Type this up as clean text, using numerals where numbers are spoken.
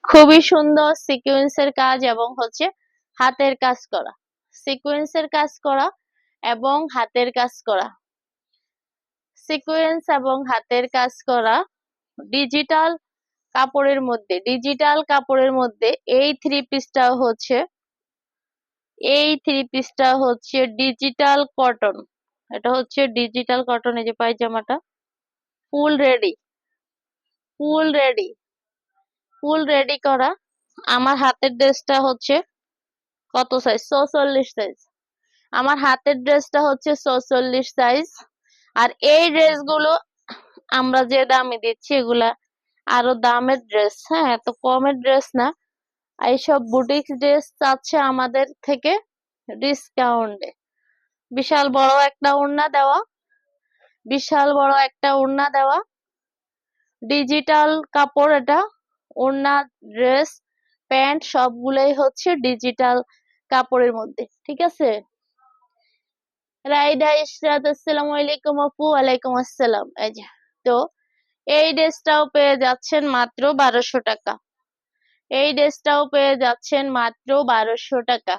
খুবই সুন্দর সিকোয়েন্সের কাজ এবং হচ্ছে হাতের কাজ করা, সিকোয়েন্সের কাজ করা এবং হাতের কাজ করা, সিকোয়েন্স এবং হাতের কাজ করা ডিজিটাল কাপড়ের মধ্যে এই থ্রি পিসটা হচ্ছে ডিজিটাল কটন। এটা হচ্ছে ডিজিটাল কটন। এই যে পায়জামাটা full ready, full ready, full ready করা। আমার হাতের ড্রেসটা হচ্ছে কত সাইজ? 44 সাইজ। আমার হাতের ড্রেসটা হচ্ছে 44 সাইজ। আর এই ড্রেসগুলো আমরা যে দামে দিচ্ছি এগুলা আরো দামের ড্রেস, হ্যাঁ, এত কমের ড্রেস না। এইসব বুটিক ড্রেস চাচ্ছে আমাদের থেকে ডিসকাউন্টে। বিশাল বড় একটা ওড়না দেওয়া, বিশাল বড় একটা ওড়না দেওয়া, ডিজিটাল কাপড় এটা। ওড়না, ড্রেস, প্যান্ট সবগুলোই হচ্ছে ডিজিটাল কাপড়ের মধ্যে, ঠিক আছে। রাইডা ইশরাত, আসসালামু আলাইকুম আপু। ওয়ালাইকুম আসসালাম। এই যে, তো এই ড্রেসটাও পেয়ে যাচ্ছেন মাত্র 1200 টাকা। এই ড্রেসটাও পেয়ে যাচ্ছেন মাত্র 1200 টাকা।